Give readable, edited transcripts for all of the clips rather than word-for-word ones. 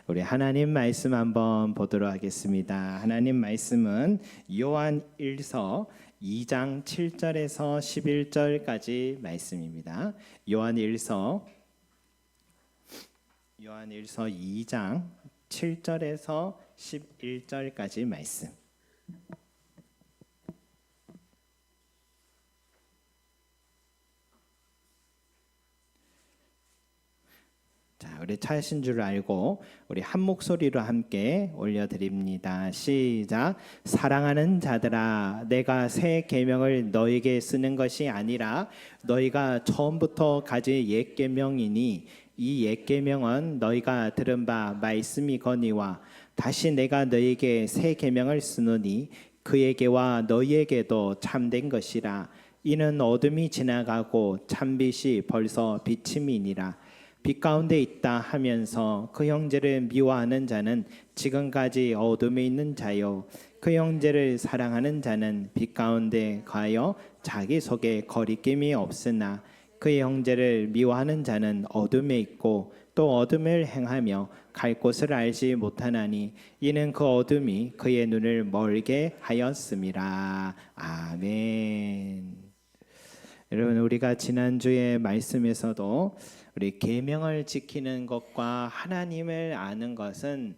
우리 하나님 말씀 한번 보도록 하겠습니다. 하나님 말씀은 요한 1서 2장 7절에서 11절까지 말씀입니다. 요한 1서 2장 7절에서 11절까지 말씀. 자, 우리 차신 줄 알고 우리 한 목소리로 함께 올려드립니다. 시작. 사랑하는 자들아, 내가 새 계명을 너에게 쓰는 것이 아니라 너희가 처음부터 가진 옛 계명이니 이 옛 계명은 너희가 들은 바 말씀이거니와 다시 내가 너희에게 새 계명을 쓰노니 그에게와 너희에게도 참된 것이라. 이는 어둠이 지나가고 참빛이 벌써 비침이니라. 빛 가운데 있다 하면서 그 형제를 미워하는 자는 지금까지 어둠에 있는 자요, 그 형제를 사랑하는 자는 빛 가운데 가여 자기 속에 거리낌이 없으나 그 형제를 미워하는 자는 어둠에 있고 또 어둠을 행하며 갈 곳을 알지 못하나니 이는 그 어둠이 그의 눈을 멀게 하였음이라. 아멘. 여러분, 우리가 지난주에 말씀에서도 우리 계명을 지키는 것과 하나님을 아는 것은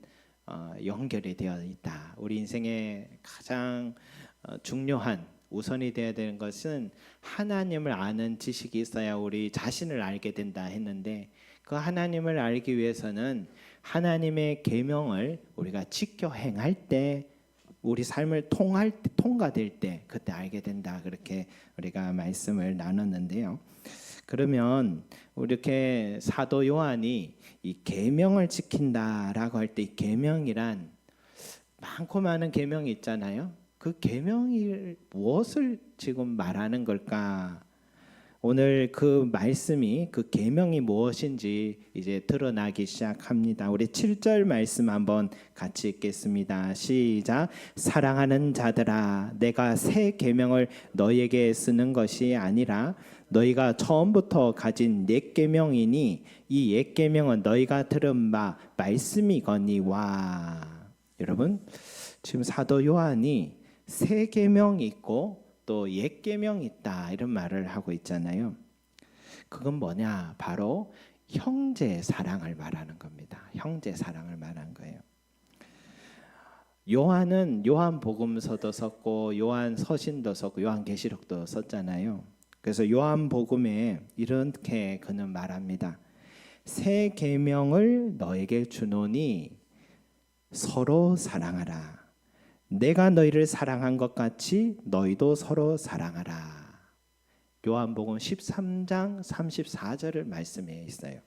연결이 되어 있다. 우리 인생의 가장 중요한 우선이 되어야 되는 것은 하나님을 아는 지식이 있어야 우리 자신을 알게 된다 했는데, 그 하나님을 알기 위해서는 하나님의 계명을 우리가 지켜 행할 때, 우리 삶을 통과될 때 그때 알게 된다, 그렇게 우리가 말씀을 나눴는데요. 그러면 이렇게 사도 요한이 이 계명을 지킨다라고 할 때, 이 계명이란 많고 많은 계명이 있잖아요. 그 계명이 무엇을 지금 말하는 걸까? 오늘 그 말씀이, 그 계명이 무엇인지 이제 드러나기 시작합니다. 우리 7절 말씀 한번 같이 읽겠습니다. 시작. 사랑하는 자들아, 내가 새 계명을 너희에게 쓰는 것이 아니라 너희가 처음부터 가진 옛 계명이니 이 옛 계명은 너희가 들은 바 말씀이거니와. 여러분, 지금 사도 요한이 새 계명이 있고 또 옛 계명이 있다, 이런 말을 하고 있잖아요. 그건 뭐냐? 바로 형제 사랑을 말하는 겁니다. 형제 사랑을 말하는 거예요. 요한은 요한복음서도 썼고 요한서신도 썼고 요한계시록도 썼잖아요. 그래서 요한복음에 이렇게 그는 말합니다. 새 계명을 너에게 주노니 서로 사랑하라. 내가 너희를 사랑한 것 같이 너희도 서로 사랑하라. 요한복음 13장 34절을 말씀해 있어요.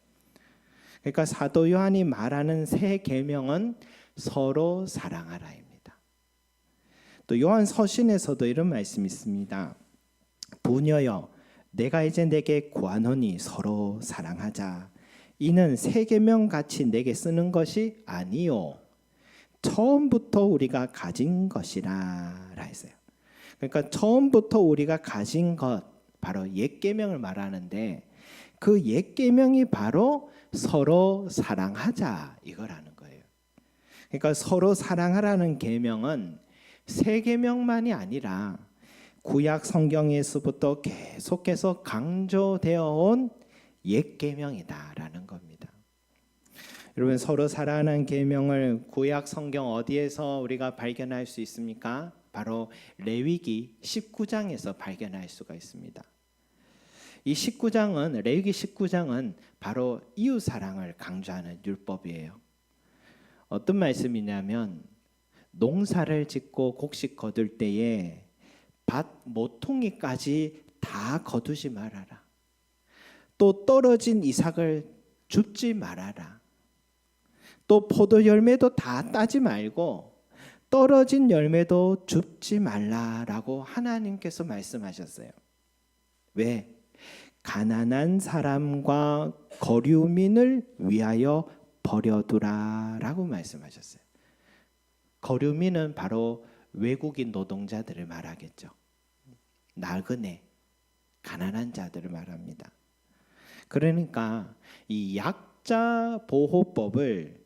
그러니까 사도 요한이 말하는 새 계명은 서로 사랑하라입니다. 또 요한 서신에서도 이런 말씀이 있습니다. 부녀여, 내가 이제 내게 구하노니 서로 사랑하자. 이는 새 계명 같이 내게 쓰는 것이 아니요, 처음부터 우리가 가진 것이라 했어요. 그러니까 처음부터 우리가 가진 것, 바로 옛 계명을 말하는데, 그 옛 계명이 바로 서로 사랑하자 이거라는 거예요. 그러니까 서로 사랑하라는 계명은 새 계명만이 아니라 구약 성경에서부터 계속해서 강조되어 온 옛 계명이다라는 겁니다. 여러분, 서로 사랑하는 계명을 구약 성경 어디에서 우리가 발견할 수 있습니까? 바로 레위기 19장에서 발견할 수가 있습니다. 이 19장은, 레위기 19장은 바로 이웃 사랑을 강조하는 율법이에요. 어떤 말씀이냐면, 농사를 짓고 곡식 거둘 때에 밭 모퉁이까지 다 거두지 말아라. 또 떨어진 이삭을 줍지 말아라. 또 포도 열매도 다 따지 말고 떨어진 열매도 줍지 말라라고 하나님께서 말씀하셨어요. 왜? 가난한 사람과 거류민을 위하여 버려두라라고 말씀하셨어요. 거류민은 바로 외국인 노동자들을 말하겠죠. 나그네, 가난한 자들을 말합니다. 그러니까 이 약자 보호법을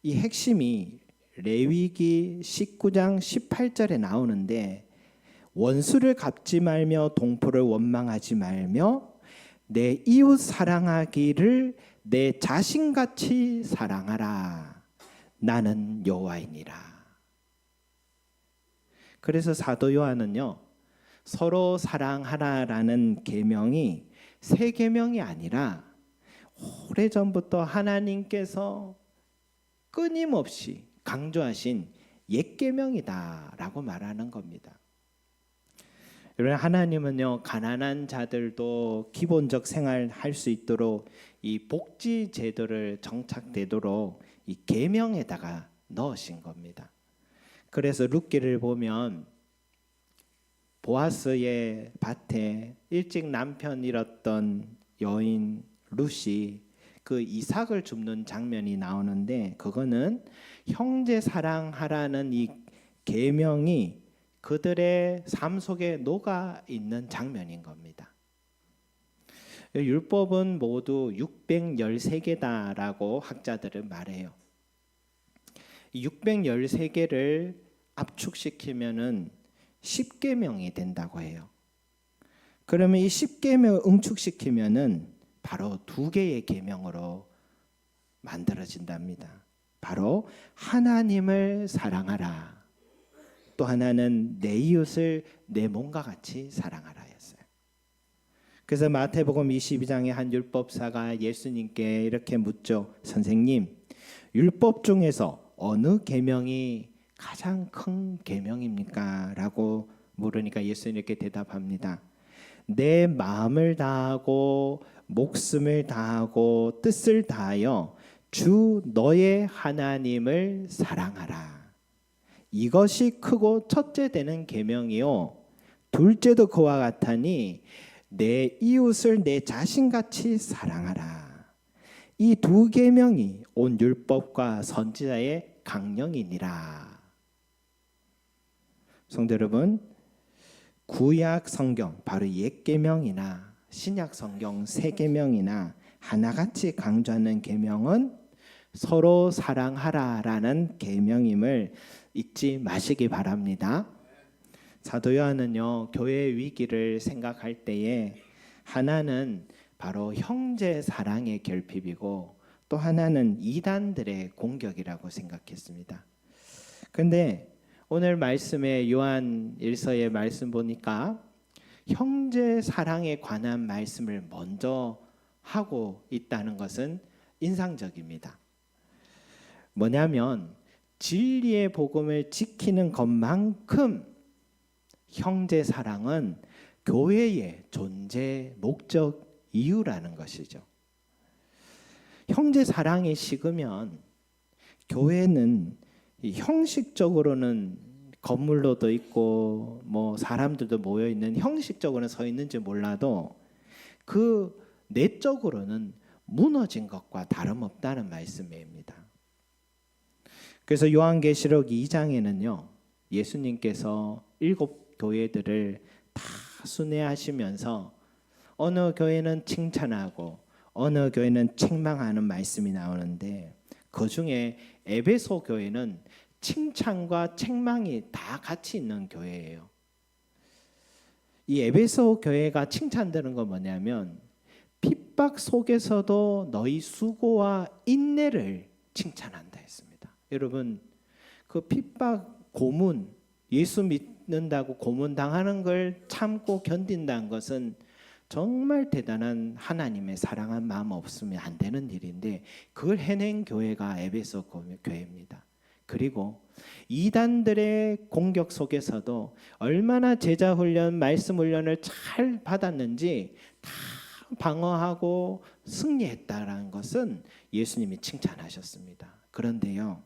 이 핵심이 레위기 19장 18절에 나오는데 원수를 갚지 말며 동포를 원망하지 말며 내 이웃 사랑하기를 내 자신같이 사랑하라. 나는 여호와이니라. 그래서 사도 요한은요, 서로 사랑하라라는 계명이 새 계명이 아니라 오래전부터 하나님께서 끊임없이 강조하신 옛 계명이다라고 말하는 겁니다. 여러분, 하나님은요, 가난한 자들도 기본적 생활할 수 있도록 이 복지 제도를 정착되도록 이 계명에다가 넣으신 겁니다. 그래서 룻기를 보면 보아스의 밭에 일찍 남편 잃었던 여인 룻이 그 이삭을 줍는 장면이 나오는데, 그거는 형제 사랑하라는 이 계명이 그들의 삶 속에 녹아 있는 장면인 겁니다. 율법은 모두 613개다라고 학자들은 말해요. 613개를 압축시키면은 10계명이 된다고 해요. 그러면 이 10계명을 응축시키면은 바로 2개의 계명으로 만들어진답니다. 바로 하나님을 사랑하라. 또 하나는 내 이웃을 내 몸과 같이 사랑하라였어요. 그래서 마태복음 22장에 한 율법사가 예수님께 이렇게 묻죠. 선생님, 율법 중에서 어느 계명이 가장 큰 계명입니까? 라고 물으니까 예수님 이렇게 대답합니다. 내 마음을 다하고 목숨을 다하고 뜻을 다하여 주 너의 하나님을 사랑하라. 이것이 크고 첫째 되는 계명이요, 둘째도 그와 같으니 내 이웃을 내 자신같이 사랑하라. 이 2계명이 온 율법과 선지자의 강령이니라. 성도 여러분, 구약 성경 바로 옛 계명이나 신약 성경 새 계명이나 하나같이 강조하는 계명은 서로 사랑하라라는 계명임을 잊지 마시기 바랍니다. 사도 요한은요, 교회 위기를 생각할 때에 하나는 바로 형제 사랑의 결핍이고 또 하나는 이단들의 공격이라고 생각했습니다. 그런데 오늘 말씀에 요한 1서의 말씀 보니까 형제 사랑에 관한 말씀을 먼저 하고 있다는 것은 인상적입니다. 뭐냐면 진리의 복음을 지키는 것만큼 형제 사랑은 교회의 존재 목적 이유라는 것이죠. 형제 사랑이 식으면 교회는 형식적으로는 건물로도 있고 뭐 사람들도 모여 있는 형식적으로는 서 있는지 몰라도 그 내적으로는 무너진 것과 다름없다는 말씀입니다. 그래서 요한계시록 2장에는요, 예수님께서 7 교회들을 다 순회하시면서 어느 교회는 칭찬하고 어느 교회는 책망하는 말씀이 나오는데, 그 중에 에베소 교회는 칭찬과 책망이 다 같이 있는 교회예요. 이 에베소 교회가 칭찬되는 건 뭐냐면 핍박 속에서도 너희 수고와 인내를 칭찬한다 했습니다. 여러분, 그 핍박, 고문, 예수 믿는다고 고문당하는 걸 참고 견딘다는 것은 정말 대단한 하나님의 사랑한 마음 없으면 안 되는 일인데, 그걸 해낸 교회가 에베소 교회입니다. 그리고 이단들의 공격 속에서도 얼마나 제자 훈련, 말씀 훈련을 잘 받았는지 다 방어하고 승리했다라는 것은 예수님이 칭찬하셨습니다. 그런데요,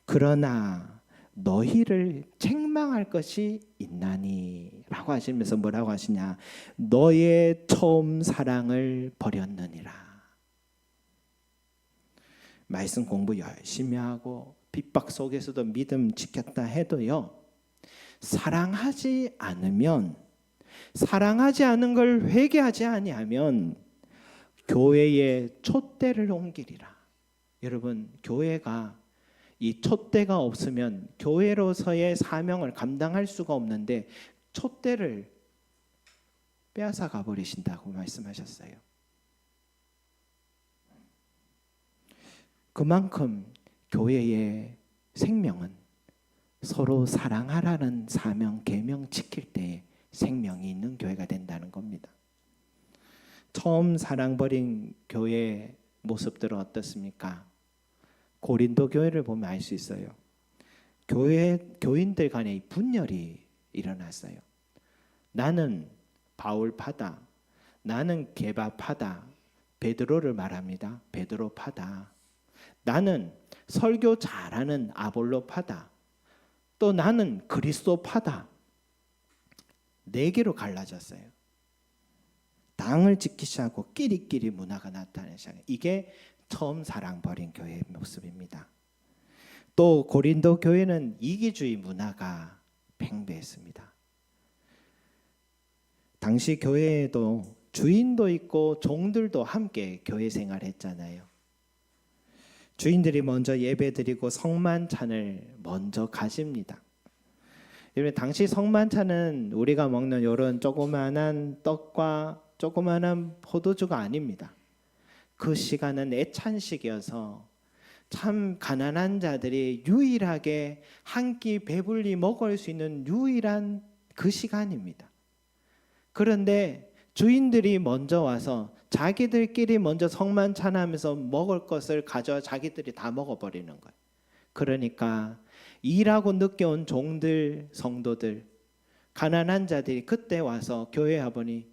그러나 너희를 책망할 것이 있나니 라고 하시면서 뭐라고 하시냐, 너의 처음 사랑을 버렸느니라. 말씀 공부 열심히 하고 핍박 속에서도 믿음 지켰다 해도요, 사랑하지 않으면, 사랑하지 않은 걸 회개하지 아니하면 교회에 촛대를 옮기리라. 여러분, 교회가 이 촛대가 없으면 교회로서의 사명을 감당할 수가 없는데 촛대를 빼앗아 가버리신다고 말씀하셨어요. 그만큼 교회의 생명은 서로 사랑하라는 사명, 계명 지킬 때에 생명이 있는 교회가 된다는 겁니다. 처음 사랑 버린 교회의 모습들은 어떻습니까? 고린도 교회를 보면 알 수 있어요. 교인들 간에 분열이 일어났어요. 나는 바울파다, 나는 게바파다, 베드로를 말합니다. 베드로파다. 나는 설교 잘하는 아볼로파다. 또 나는 그리스도파다. 4개로 갈라졌어요. 당을 지키시하고 끼리끼리 문화가 나타나기 시작해요. 이게 처음 사랑 버린 교회의 모습입니다. 또 고린도 교회는 이기주의 문화가 팽배했습니다. 당시 교회에도 주인도 있고 종들도 함께 교회 생활했잖아요. 주인들이 먼저 예배드리고 성만찬을 먼저 가집니다. 여러분, 당시 성만찬은 우리가 먹는 이런 조그마한 떡과 조그마한 포도주가 아닙니다. 그 시간은 애찬식이어서 참 가난한 자들이 유일하게 한 끼 배불리 먹을 수 있는 유일한 그 시간입니다. 그런데 주인들이 먼저 와서 자기들끼리 먼저 성만찬하면서 먹을 것을 가져와 자기들이 다 먹어버리는 거예요. 그러니까 일하고 늦게 온 종들, 성도들, 가난한 자들이 그때 와서 교회 와보니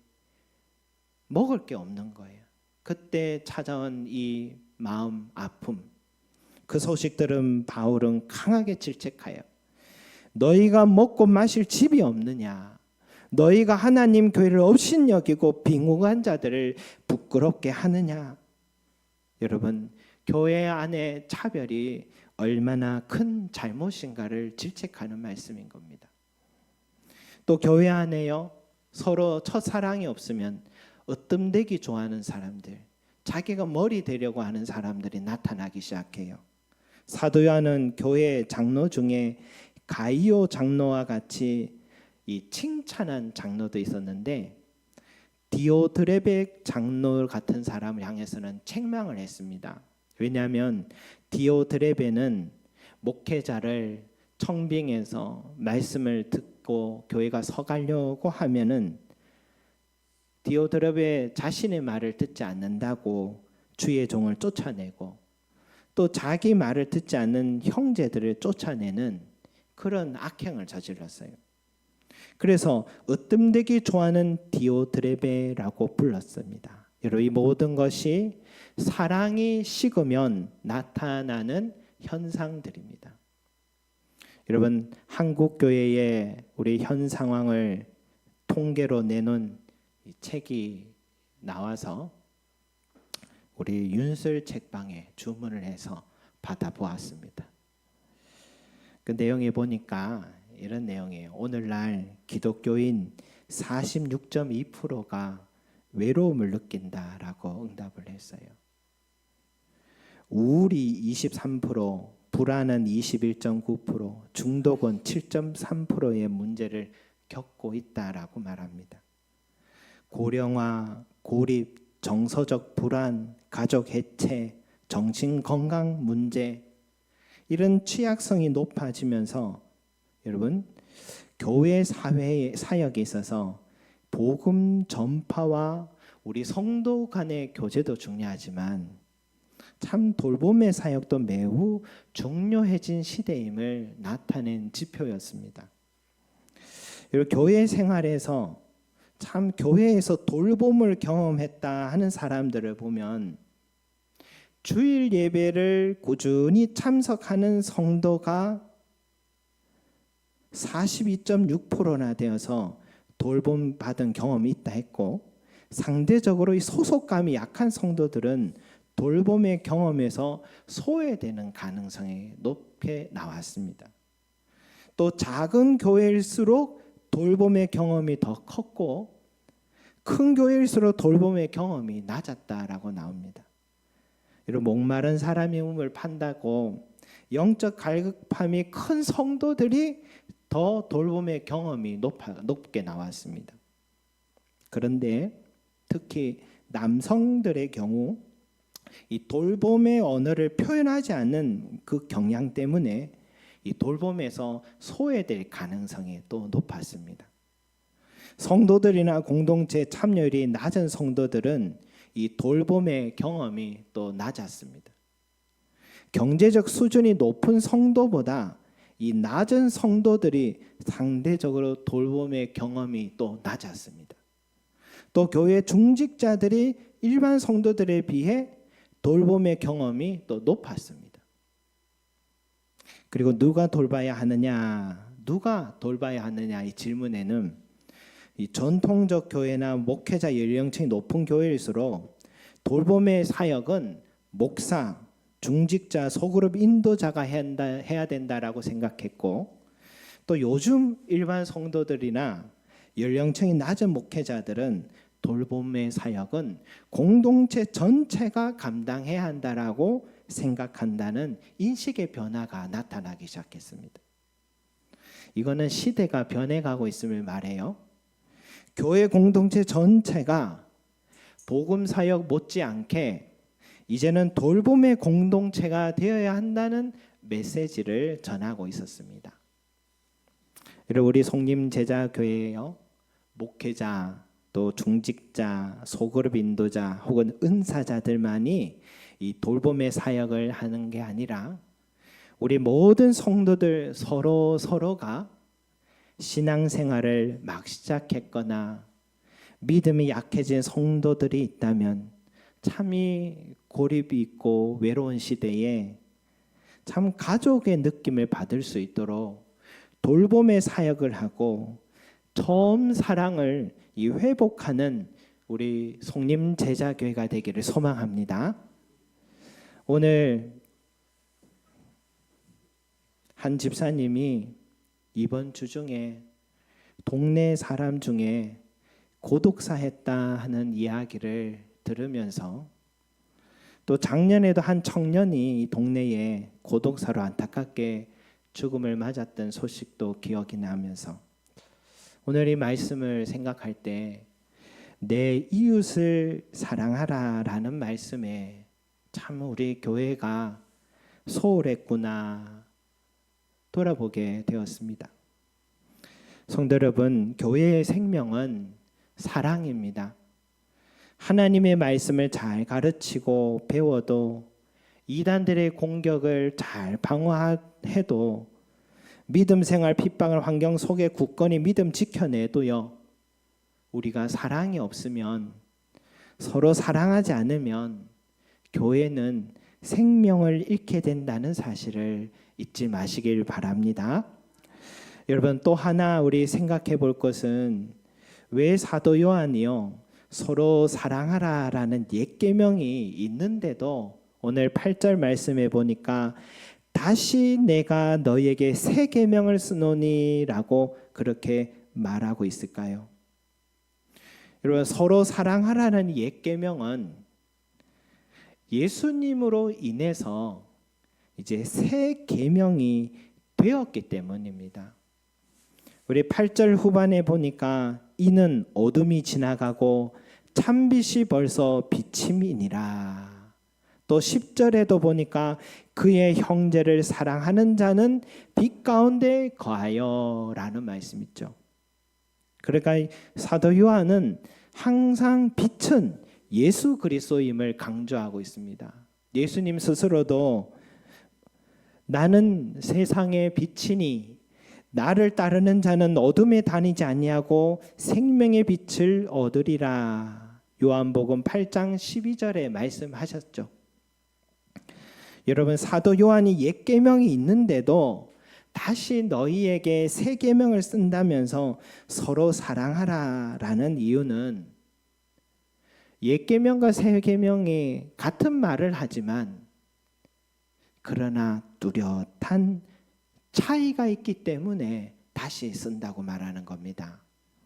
먹을 게 없는 거예요. 그때 찾아온 이 마음 아픔, 그 소식 들은 바울은 강하게 질책하여 너희가 먹고 마실 집이 없느냐? 너희가 하나님 교회를 업신여기고 빈궁한 자들을 부끄럽게 하느냐? 여러분, 교회 안에 차별이 얼마나 큰 잘못인가를 질책하는 말씀인 겁니다. 또 교회 안에요, 서로 첫사랑이 없으면 으뜸되기 좋아하는 사람들, 자기가 머리 되려고 하는 사람들이 나타나기 시작해요. 사도 요한은 교회 장로 중에 가이오 장로와 같이 이 칭찬한 장로도 있었는데 디오드레베 장로 같은 사람을 향해서는 책망을 했습니다. 왜냐하면 디오드레베는 목회자를 청빙해서 말씀을 듣고 교회가 서가려고 하면은 디오드레베 자신의 말을 듣지 않는다고 주의 종을 쫓아내고 또 자기 말을 듣지 않는 형제들을 쫓아내는 그런 악행을 저질렀어요. 그래서 으뜸되기 좋아하는 디오드레베라고 불렀습니다. 여러분, 이 모든 것이 사랑이 식으면 나타나는 현상들입니다. 여러분, 한국 교회의 우리 현 상황을 통계로 내놓은 이 책이 나와서 우리 윤슬 책방에 주문을 해서 받아보았습니다. 그 내용에 보니까 이런 내용이에요. 오늘날 기독교인 46.2%가 외로움을 느낀다라고 응답을 했어요. 우울이 23%, 불안은 21.9%, 중독은 7.3%의 문제를 겪고 있다라고 말합니다. 고령화, 고립, 정서적 불안, 가족 해체, 정신건강 문제, 이런 취약성이 높아지면서 여러분, 교회 사회의 사역에 있어서 복음 전파와 우리 성도 간의 교제도 중요하지만 참 돌봄의 사역도 매우 중요해진 시대임을 나타낸 지표였습니다. 여러분, 교회 생활에서 참 교회에서 돌봄을 경험했다 하는 사람들을 보면 주일 예배를 꾸준히 참석하는 성도가 42.6%나 되어서 돌봄 받은 경험이 있다 했고, 상대적으로 이 소속감이 약한 성도들은 돌봄의 경험에서 소외되는 가능성이 높게 나왔습니다. 또 작은 교회일수록 돌봄의 경험이 더 컸고 큰 교회일수록 돌봄의 경험이 낮았다라고 나옵니다. 이런 목마른 사람의 몸을 판다고 영적 갈급함이 큰 성도들이 더 돌봄의 경험이 높게 나왔습니다. 그런데 특히 남성들의 경우 이 돌봄의 언어를 표현하지 않는 그 경향 때문에 이 돌봄에서 소외될 가능성이 또 높았습니다. 성도들이나 공동체 참여율이 낮은 성도들은 이 돌봄의 경험이 또 낮았습니다. 경제적 수준이 높은 성도보다 이 낮은 성도들이 상대적으로 돌봄의 경험이 또 낮았습니다. 또 교회 중직자들이 일반 성도들에 비해 돌봄의 경험이 또 높았습니다. 그리고 누가 돌봐야 하느냐 이 질문에는 이 전통적 교회나 목회자 연령층이 높은 교회일수록 돌봄의 사역은 목사, 중직자, 소그룹 인도자가 해야 된다라고 생각했고, 또 요즘 일반 성도들이나 연령층이 낮은 목회자들은 돌봄의 사역은 공동체 전체가 감당해야 한다라고 생각한다는 인식의 변화가 나타나기 시작했습니다. 이거는 시대가 변해가고 있음을 말해요. 교회 공동체 전체가 복음 사역 못지않게 이제는 돌봄의 공동체가 되어야 한다는 메시지를 전하고 있었습니다. 우리 송림제자교회요, 목회자, 또 중직자, 소그룹 인도자 혹은 은사자들만이 이 돌봄의 사역을 하는 게 아니라 우리 모든 성도들 서로가 신앙생활을 막 시작했거나 믿음이 약해진 성도들이 있다면 참이 고립이 있고 외로운 시대에 참 가족의 느낌을 받을 수 있도록 돌봄의 사역을 하고 처음 사랑을 회복하는 우리 송림제자교회가 되기를 소망합니다. 오늘 한 집사님이 이번 주 중에 동네 사람 중에 고독사했다 하는 이야기를 들으면서, 또 작년에도 한 청년이 동네에 고독사로 안타깝게 죽음을 맞았던 소식도 기억이 나면서 오늘 이 말씀을 생각할 때 내 이웃을 사랑하라라는 말씀에 참 우리 교회가 소홀했구나 돌아보게 되었습니다. 성도 여러분, 교회의 생명은 사랑입니다. 하나님의 말씀을 잘 가르치고 배워도 이단들의 공격을 잘 방어해도 믿음 생활 핍박을 환경 속에 굳건히 믿음 지켜내도요, 우리가 사랑이 없으면, 서로 사랑하지 않으면 교회는 생명을 잃게 된다는 사실을 잊지 마시길 바랍니다. 여러분, 또 하나 우리 생각해 볼 것은 왜 사도 요한이요 서로 사랑하라라는 옛 계명이 있는데도 오늘 8절 말씀에 보니까 다시 내가 너희에게 새 계명을 쓰노니라고 그렇게 말하고 있을까요? 여러분, 서로 사랑하라는 옛 계명은 예수님으로 인해서 이제 새 계명이 되었기 때문입니다. 우리 8절 후반에 보니까 이는 어둠이 지나가고 참빛이 벌써 비침이니라. 또 10절에도 보니까 그의 형제를 사랑하는 자는 빛 가운데 거하여 라는 말씀 있죠. 그러니까 사도 요한은 항상 빛은 예수 그리스도임을 강조하고 있습니다. 예수님 스스로도 나는 세상의 빛이니 나를 따르는 자는 어둠에 다니지 아니하고 생명의 빛을 얻으리라. 요한복음 8장 12절에 말씀하셨죠. 여러분, 사도 요한이 옛 계명이 있는데도 다시 너희에게 새 계명을 쓴다면서 서로 사랑하라라는 이유는 옛 계명과 새 계명이 같은 말을 하지만 그러나 뚜렷한 차이가 있기 때문에 다시 쓴다고 말하는 겁니다.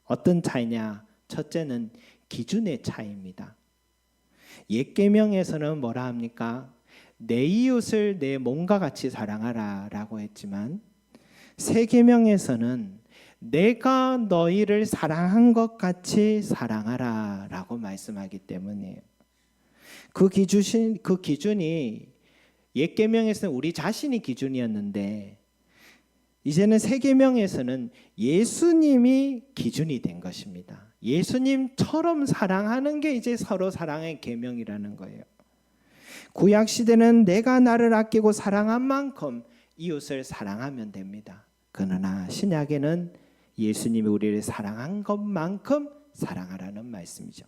어떤 차이냐? 첫째는 기준의 차이입니다. 옛 계명에서는 뭐라 합니까? 내 이웃을 내 몸과 같이 사랑하라라고 했지만 새 계명에서는 내가 너희를 사랑한 것 같이 사랑하라라고 말씀하기 때문이에요. 그 기준이 옛 계명에서는 우리 자신이 기준이었는데 이제는 새 계명에서는 예수님이 기준이 된 것입니다. 예수님처럼 사랑하는 게 이제 서로 사랑의 계명이라는 거예요. 구약 시대는 내가 나를 아끼고 사랑한 만큼 이웃을 사랑하면 됩니다. 그러나 신약에는 예수님이 우리를 사랑한 것만큼 사랑하라는 말씀이죠.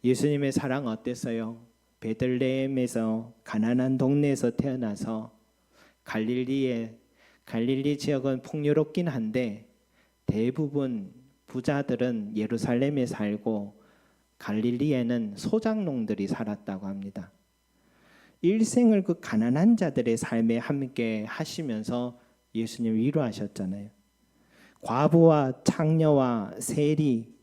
예수님의 사랑 어땠어요? 베들레헴에서 가난한 동네에서 태어나서 갈릴리 지역은 풍요롭긴 한데 대부분 부자들은 예루살렘에 살고 갈릴리에는 소작농들이 살았다고 합니다. 일생을 그 가난한 자들의 삶에 함께 하시면서 예수님 위로하셨잖아요. 과부와 창녀와 세리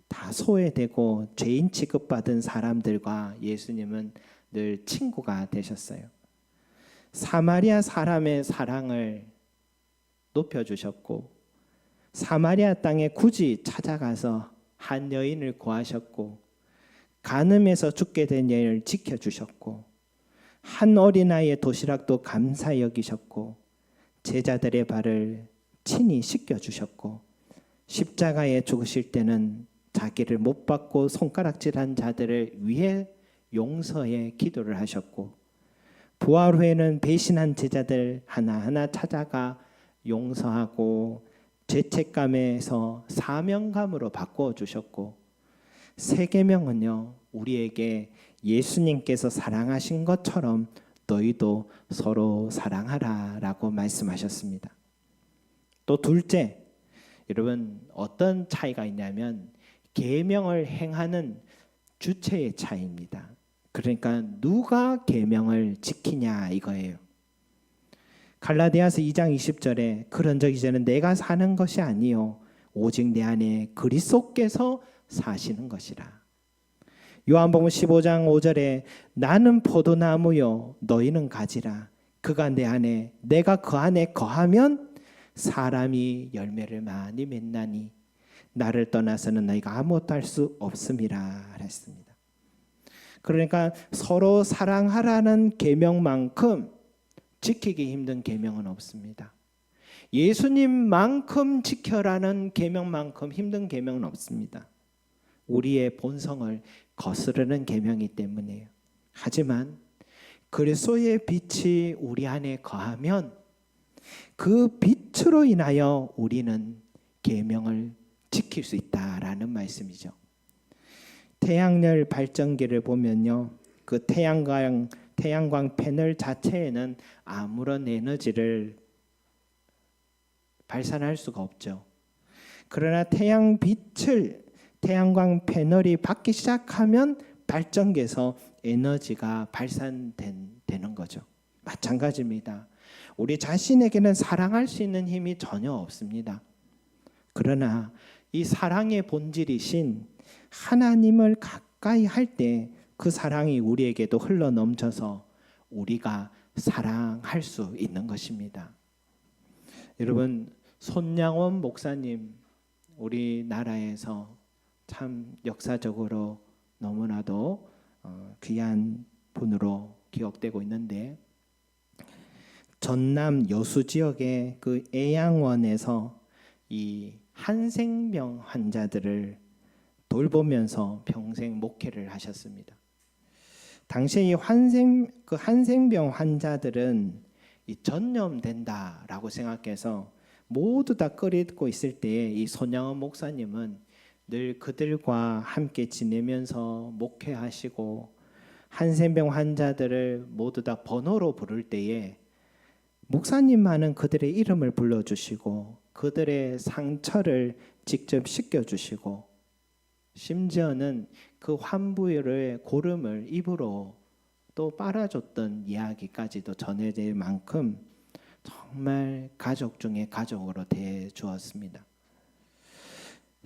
다 소외되고 죄인 취급받은 사람들과 예수님은 늘 친구가 되셨어요. 사마리아 사람의 사랑을 높여주셨고 사마리아 땅에 굳이 찾아가서 한 여인을 구하셨고 간음에서 죽게 된 여인을 지켜주셨고 한 어린아이의 도시락도 감사히 여기셨고 제자들의 발을 친히 씻겨주셨고 십자가에 죽으실 때는 자기를 못 박고 손가락질한 자들을 위해 용서의 기도를 하셨고 부활 후에는 배신한 제자들 하나하나 찾아가 용서하고 죄책감에서 사명감으로 바꾸어 주셨고 새 계명은요 우리에게 예수님께서 사랑하신 것처럼 너희도 서로 사랑하라라고 말씀하셨습니다. 또 둘째, 여러분 어떤 차이가 있냐면 계명을 행하는 주체의 차이입니다. 그러니까 누가 계명을 지키냐 이거예요. 갈라디아서 2장 20절에 그런즉 이제는 내가 사는 것이 아니요 오직 내 안에 그리스도께서 사시는 것이라. 요한복음 15장 5절에 나는 포도나무요 너희는 가지라. 그가 내 안에 내가 그 안에 거하면 사람이 열매를 많이 맺나니 나를 떠나서는 너희가 아무것도 할 수 없음이라 했습니다. 그러니까 서로 사랑하라는 계명만큼 지키기 힘든 계명은 없습니다. 예수님만큼 지켜라는 계명만큼 힘든 계명은 없습니다. 우리의 본성을 거스르는 계명이기 때문이에요. 하지만 그리스도의 빛이 우리 안에 거하면 그 빛으로 인하여 우리는 계명을 지킬 수 있다라는 말씀이죠. 태양열 발전기를 보면요, 그 태양광 패널 자체에는 아무런 에너지를 발산할 수가 없죠. 그러나 태양광 패널이 받기 시작하면 발전기에서 에너지가 발산되는 거죠. 마찬가지입니다. 우리 자신에게는 사랑할 수 있는 힘이 전혀 없습니다. 그러나 이 사랑의 본질이신 하나님을 가까이 할 때 그 사랑이 우리에게도 흘러 넘쳐서 우리가 사랑할 수 있는 것입니다. 여러분, 손양원 목사님 우리나라에서 참 역사적으로 너무나도 귀한 분으로 기억되고 있는데 전남 여수 지역의 그 애양원에서 이 한생병 환자들을 돌보면서 평생 목회를 하셨습니다. 당시에 이 한생병 환자들은 이 전염된다라고 생각해서 모두 다 끓이고 있을 때에 이 손양원 목사님은 늘 그들과 함께 지내면서 목회하시고 한센병 환자들을 모두 다 번호로 부를 때에 목사님만은 그들의 이름을 불러주시고 그들의 상처를 직접 씻겨주시고 심지어는 그 환부의 고름을 입으로 또 빨아줬던 이야기까지도 전해질 만큼 정말 가족 중에 가족으로 대해주었습니다.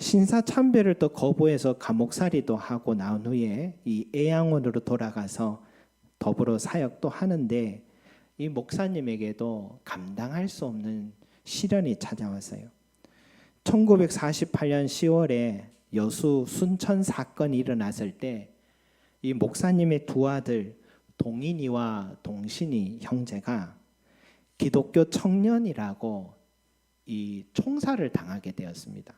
신사참배를 또 거부해서 감옥살이도 하고 나온 후에 이 애양원으로 돌아가서 더불어 사역도 하는데 이 목사님에게도 감당할 수 없는 시련이 찾아왔어요. 1948년 10월에 여수 순천 사건이 일어났을 때 이 목사님의 두 아들 동인이와 동신이 형제가 기독교 청년이라고 이 총살을 당하게 되었습니다.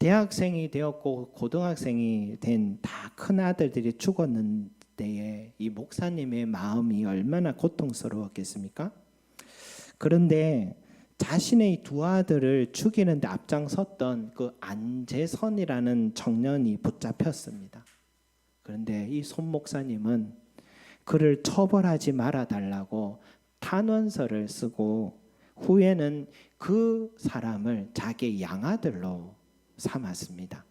대학생이 되었고 고등학생이 된 다 큰 아들들이 죽었는데 이 목사님의 마음이 얼마나 고통스러웠겠습니까? 그런데 자신의 두 아들을 죽이는데 앞장섰던 그 안재선이라는 청년이 붙잡혔습니다. 그런데 이 손 목사님은 그를 처벌하지 말아 달라고 탄원서를 쓰고 후에는 그 사람을 자기의 양아들로 삼았습니다.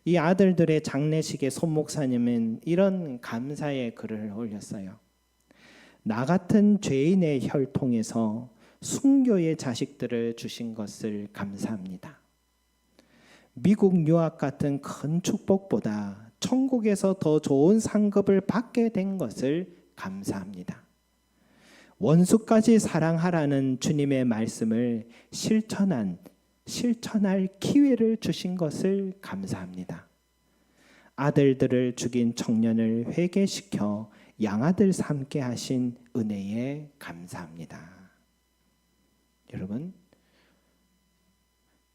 이 아들들의 장례식에 손 목사님은 이런 감사의 글을 올렸어요. 나 같은 죄인의 혈통에서 순교의 자식들을 주신 것을 감사합니다. 미국 유학 같은 큰 축복보다 천국에서 더 좋은 상급을 받게 된 것을 감사합니다. 원수까지 사랑하라는 주님의 말씀을 실천할 기회를 주신 것을 감사합니다. 아들들을 죽인 청년을 회개시켜 양아들 삼게 하신 은혜에 감사합니다. 여러분,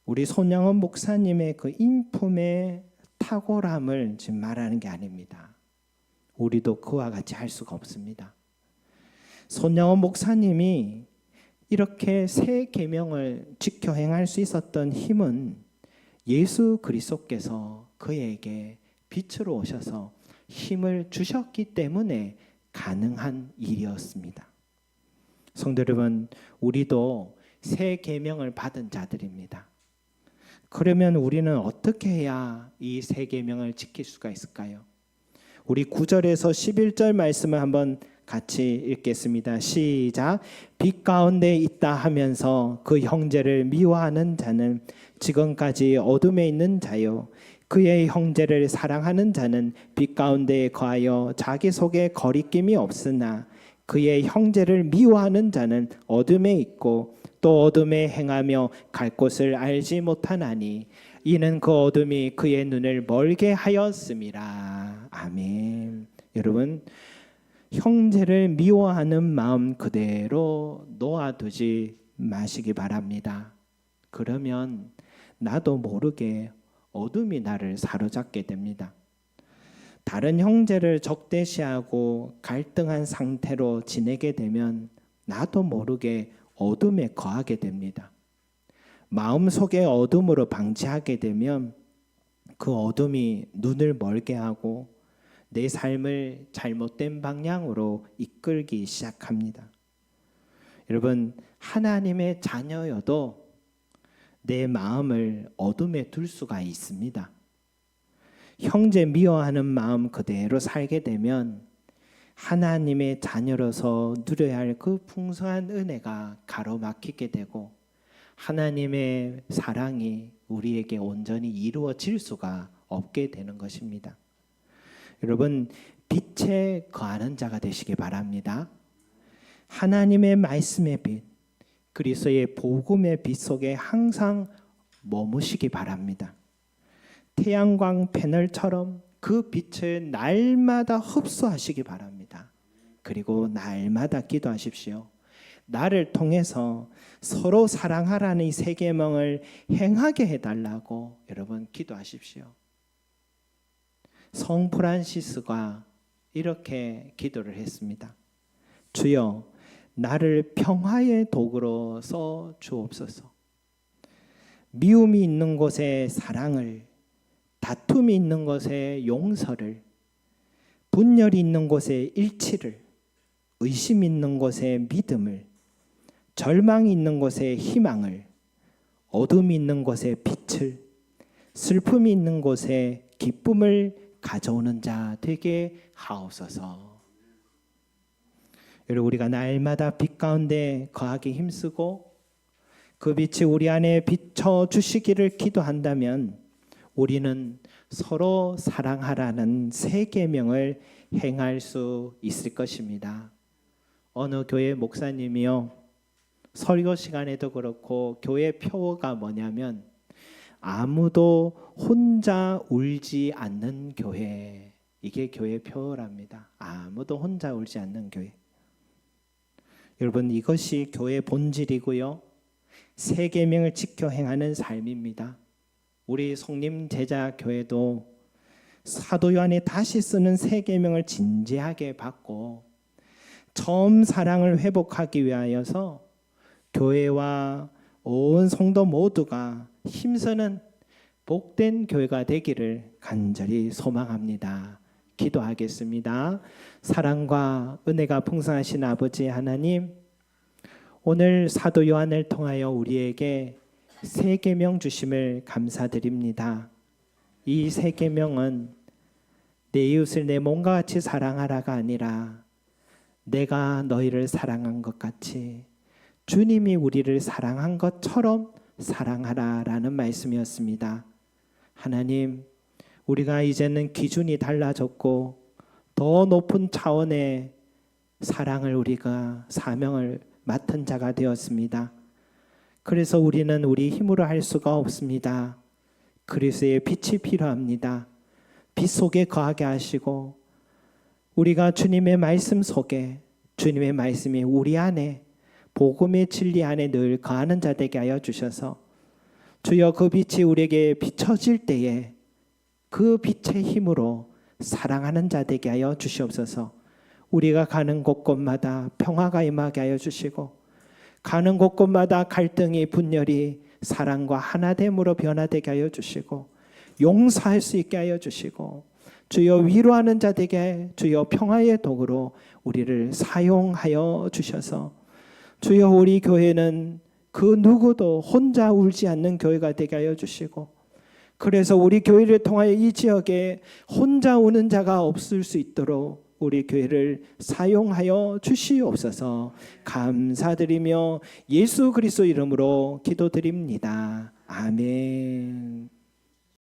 우리 손양원 목사님의 그 인품의 탁월함을 지금 말하는 게 아닙니다. 우리도 그와 같이 할 수가 없습니다. 손양원 목사님이 이렇게 새 계명을 지켜 행할 수 있었던 힘은 예수 그리스도께서 그에게 빛으로 오셔서 힘을 주셨기 때문에 가능한 일이었습니다. 성도 여러분, 우리도 새 계명을 받은 자들입니다. 그러면 우리는 어떻게 해야 이 새 계명을 지킬 수가 있을까요? 우리 9절에서 11절 말씀을 한번 같이 읽겠습니다. 시작. 빛 가운데 있다 하면서 그 형제를 미워하는 자는 지금까지 어둠에 있는 자요, 그의 형제를 사랑하는 자는 빛 가운데 거하여 자기 속에 거리낌이 없으나 그의 형제를 미워하는 자는 어둠에 있고 또 어둠에 행하며 갈 곳을 알지 못하나니 이는 그 어둠이 그의 눈을 멀게 하였음이라. 아멘. 여러분, 형제를 미워하는 마음 그대로 놓아두지 마시기 바랍니다. 그러면 나도 모르게 어둠이 나를 사로잡게 됩니다. 다른 형제를 적대시하고 갈등한 상태로 지내게 되면 나도 모르게 어둠에 거하게 됩니다. 마음속의 어둠으로 방치하게 되면 그 어둠이 눈을 멀게 하고 내 삶을 잘못된 방향으로 이끌기 시작합니다. 여러분, 하나님의 자녀여도 내 마음을 어둠에 둘 수가 있습니다. 형제 미워하는 마음 그대로 살게 되면 하나님의 자녀로서 누려야 할 그 풍성한 은혜가 가로막히게 되고 하나님의 사랑이 우리에게 온전히 이루어질 수가 없게 되는 것입니다. 여러분, 빛에 거하는 자가 되시기 바랍니다. 하나님의 말씀의 빛, 그리스도의 복음의 빛 속에 항상 머무시기 바랍니다. 태양광 패널처럼 그 빛을 날마다 흡수하시기 바랍니다. 그리고 날마다 기도하십시오. 나를 통해서 서로 사랑하라는 이 세 계명을 행하게 해달라고 여러분 기도하십시오. 성 프란시스가 이렇게 기도를 했습니다. 주여, 나를 평화의 도구로 써 주옵소서. 미움이 있는 곳에 사랑을, 다툼이 있는 곳에 용서를, 분열이 있는 곳에 일치를, 의심이 있는 곳에 믿음을, 절망이 있는 곳에 희망을, 어둠이 있는 곳에 빛을, 슬픔이 있는 곳에 기쁨을 가져오는 자 되게 하옵소서. 여러분, 우리가 날마다 빛 가운데 거하기 힘쓰고 그 빛이 우리 안에 비춰 주시기를 기도한다면 우리는 서로 사랑하라는 새 계명을 행할 수 있을 것입니다. 어느 교회 목사님이요, 설교 시간에도 그렇고 교회 표어가 뭐냐면 아무도 혼자 울지 않는 교회, 이게 교회 표어랍니다. 아무도 혼자 울지 않는 교회. 여러분, 이것이 교회의 본질이고요, 새 계명을 지켜 행하는 삶입니다. 우리 성림 제자 교회도 사도 요한이 다시 쓰는 새 계명을 진지하게 받고 처음 사랑을 회복하기 위하여서 교회와 온 성도 모두가 힘쓰는 복된 교회가 되기를 간절히 소망합니다. 기도하겠습니다. 사랑과 은혜가 풍성하신 아버지 하나님, 오늘 사도 요한을 통하여 우리에게 새 계명 주심을 감사드립니다. 이 새 계명은 내 이웃을 내 몸과 같이 사랑하라가 아니라 내가 너희를 사랑한 것 같이 주님이 우리를 사랑한 것처럼 사랑하라라는 말씀이었습니다. 하나님, 우리가 이제는 기준이 달라졌고 더 높은 차원의 사랑을 우리가 사명을 맡은 자가 되었습니다. 그래서 우리는 우리 힘으로 할 수가 없습니다. 그리스도의 빛이 필요합니다. 빛 속에 거하게 하시고 우리가 주님의 말씀 속에, 주님의 말씀이 우리 안에, 복음의 진리 안에 늘 거하는 자 되게 하여 주셔서 주여, 그 빛이 우리에게 비춰질 때에 그 빛의 힘으로 사랑하는 자 되게 하여 주시옵소서. 우리가 가는 곳곳마다 평화가 임하게 하여 주시고 가는 곳곳마다 갈등이, 분열이 사랑과 하나됨으로 변화되게 하여 주시고 용서할 수 있게 하여 주시고 주여, 위로하는 자 되게 주여 평화의 도구로 우리를 사용하여 주셔서 주여, 우리 교회는 그 누구도 혼자 울지 않는 교회가 되게 하여 주시고 그래서 우리 교회를 통하여 이 지역에 혼자 우는 자가 없을 수 있도록 우리 교회를 사용하여 주시옵소서. 감사드리며 예수 그리스도 이름으로 기도드립니다. 아멘.